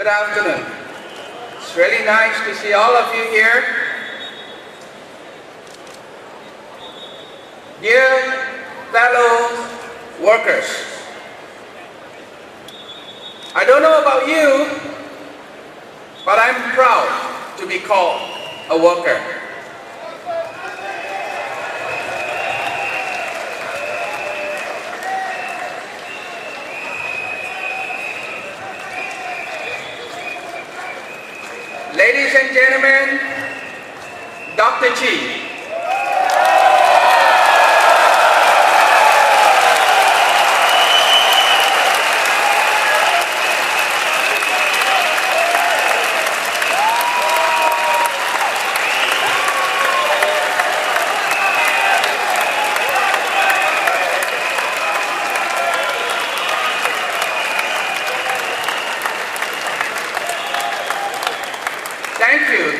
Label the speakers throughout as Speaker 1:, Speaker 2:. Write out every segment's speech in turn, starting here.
Speaker 1: Good afternoon. It's really nice to see all of you here. Dear fellow workers, I don't know about you, but I'm proud to be called a worker. Ladies and gentlemen, Dr. G.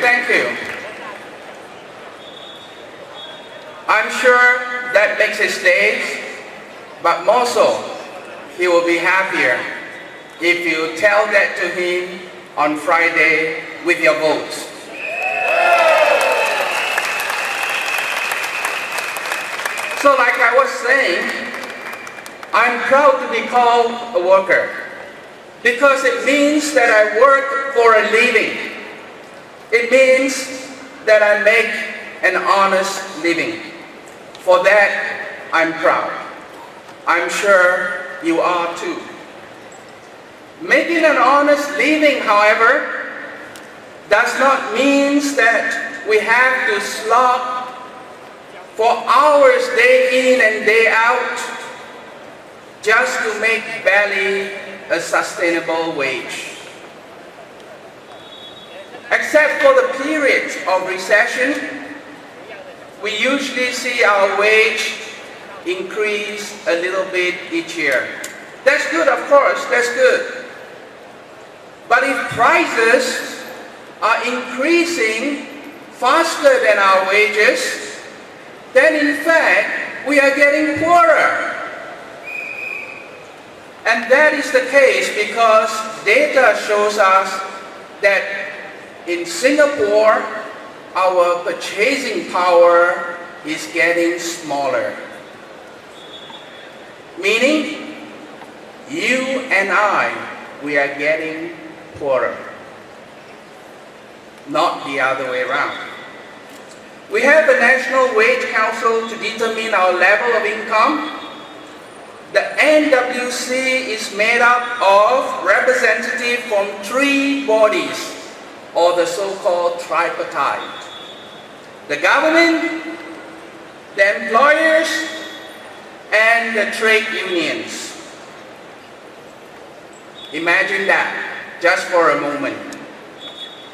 Speaker 1: Thank you. I'm sure that makes his days, but more so, he will be happier if you tell that to him on Friday with your votes. So like I was saying, I'm proud to be called a worker because it means that I work for a living. It means that I make an honest living. For that, I'm proud. I'm sure you are too. Making an honest living, however, does not mean that we have to slog for hours day in and day out just to make barely a sustainable wage. Except for the periods of recession, we usually see our wage increase a little bit each year. That's good, of course, that's good. But if prices are increasing faster than our wages, then in fact, we are getting poorer. And that is the case because data shows us that in Singapore, our purchasing power is getting smaller. Meaning, you and I, we are getting poorer. Not the other way around. We have the National Wage Council to determine our level of income. The NWC is made up of representatives from 3 bodies, or the so-called tripartite. The government, the employers, and the trade unions. Imagine that, just for a moment.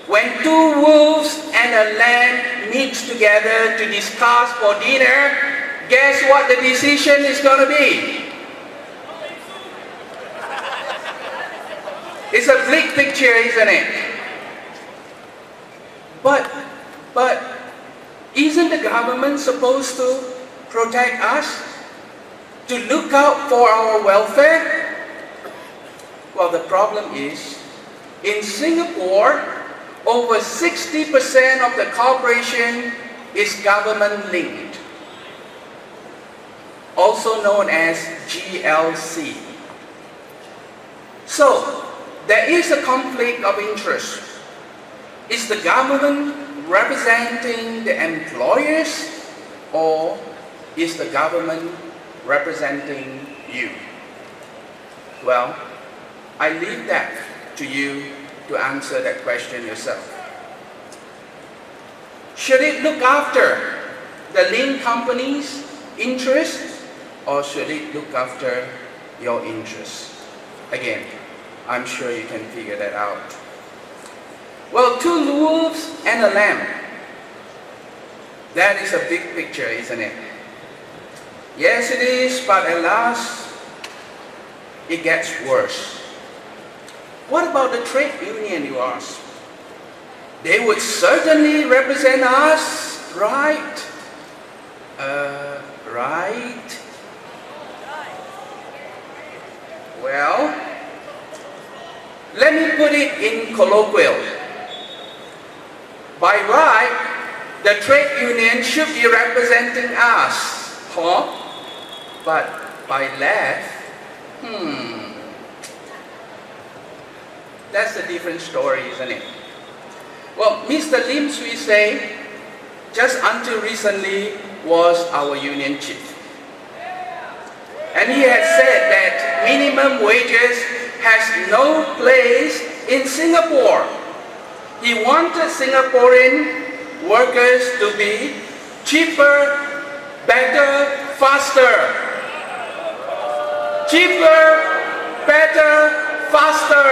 Speaker 1: When 2 wolves and a lamb meets together to discuss for dinner, guess what the decision is going to be? It's a bleak picture, isn't it? But isn't the government supposed to protect us? To look out for our welfare? Well, the problem is, in Singapore, over 60% of the corporation is government linked, also known as GLC. So, there is a conflict of interest. Is the government representing the employers, or is the government representing you? Well, I leave that to you to answer that question yourself. Should it look after the linked company's interests, or should it look after your interests? Again, I'm sure you can figure that out. Well, 2 wolves and a lamb. That is a big picture, isn't it? Yes, it is, but alas, it gets worse. What about the trade union, you ask? They would certainly represent us, right? Right? Well, Let me put it in colloquial. By right, the trade union should be representing us, huh? But by left, that's a different story, isn't it? Well, Mr. Lim Swee Say, just until recently, was our union chief. And he has said that minimum wages has no place in Singapore. He wanted Singaporean workers to be cheaper, better, faster. Cheaper, better, faster.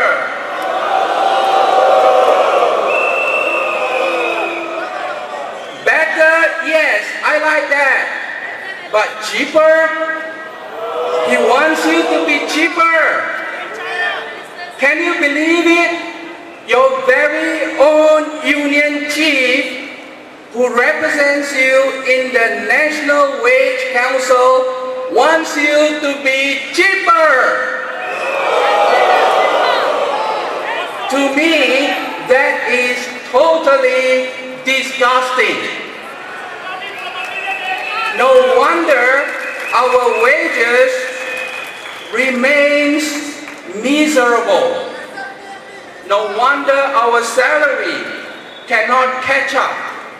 Speaker 1: Better, yes, I like that. But cheaper? He wants you to be cheaper. Can you believe it? Your very own union chief, who represents you in the National Wage Council, wants you to be cheaper. To me, that is totally disgusting. No wonder our wages remains miserable. No wonder our salary cannot catch up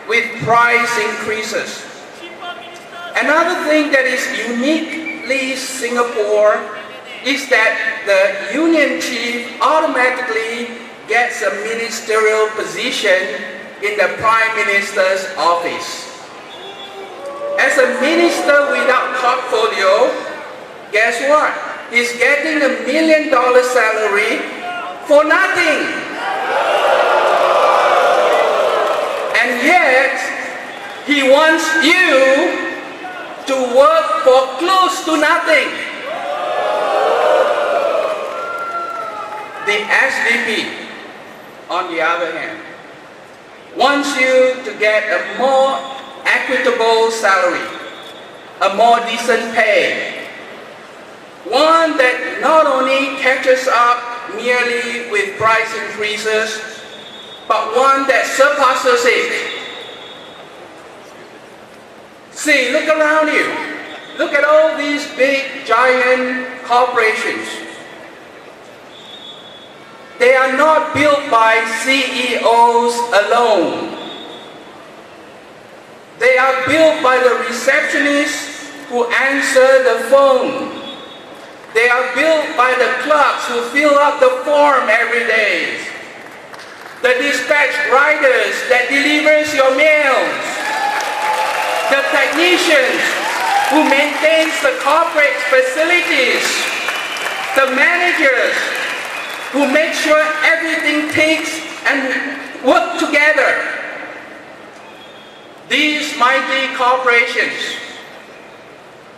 Speaker 1: with price increases. Another thing that is uniquely Singapore is that the union chief automatically gets a ministerial position in the Prime Minister's office. As a minister without portfolio, guess what? He's getting $1 million salary for nothing. And yet, he wants you to work for close to nothing. The SDP, on the other hand, wants you to get a more equitable salary, a more decent pay, one that not only catches up merely with price increases, but one that surpasses it. See, look around you. Look at all these big, giant corporations. They are not built by CEOs alone. They are built by the receptionists who answer the phone. They are built by the clerks who fill up the form every day. The dispatch riders that delivers your mails. The technicians who maintains the corporate facilities. The managers who make sure everything takes and work together. These mighty corporations,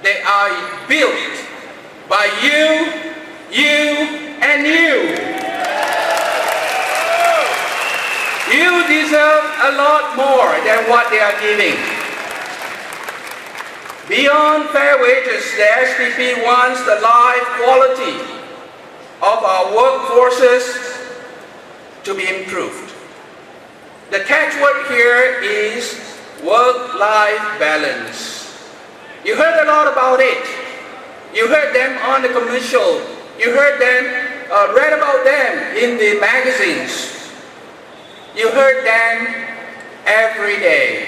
Speaker 1: they are built by you, and you. You deserve a lot more than what they are giving. Beyond fair wages, the SDP wants the life quality of our workforces to be improved. The catchword here is work-life balance. You heard a lot about it. You heard them on the commercial. You heard them, read about them in the magazines. You heard them every day.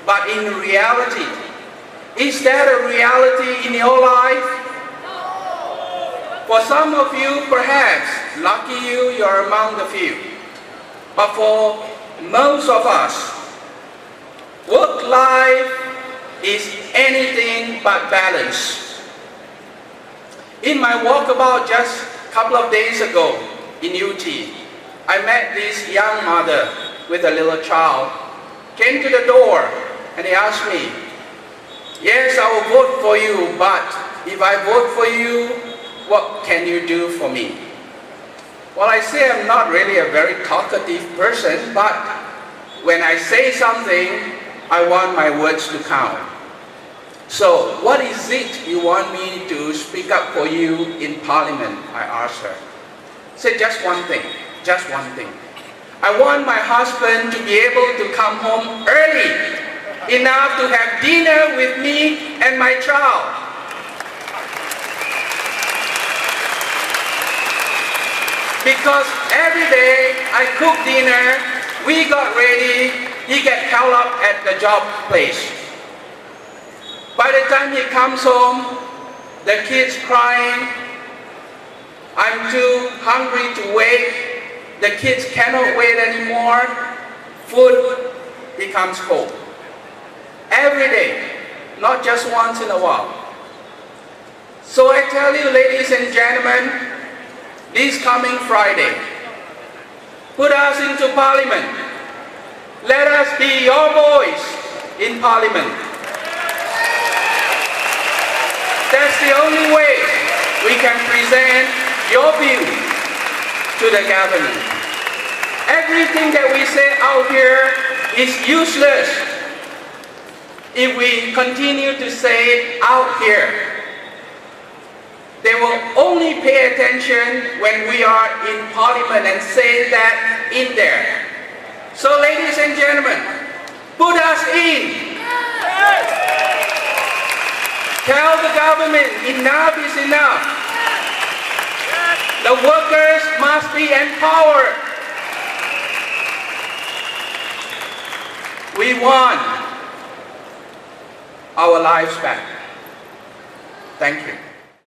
Speaker 1: But in reality, is that a reality in your life? For some of you, perhaps, lucky you, you're among the few. But for most of us, work life is anything but balance. In my walkabout just a couple of days ago in UT, I met this young mother with a little child. Came to the door and he asked me, "Yes, I will vote for you, but if I vote for you, what can you do for me?" Well, I say I'm not really a very talkative person, but when I say something, I want my words to count. So, what is it you want me to speak up for you in Parliament? I asked her. say just one thing, just one thing. I want my husband to be able to come home early enough to have dinner with me and my child. Because every day I cook dinner, we got ready, he get held up at the job place. By the time he comes home, the kids crying, I'm too hungry to wait. The kids cannot wait anymore. Food becomes cold. Every day, not just once in a while. So I tell you, ladies and gentlemen, this coming Friday, put us into Parliament. Let us be your voice in Parliament. That's the only way we can present your view to the government. Everything that we say out here is useless if we continue to say it out here. They will only pay attention when we are in Parliament and say that in there. So ladies and gentlemen, put us in. Tell the government enough is enough. The workers must be empowered. We want our lives back. Thank you.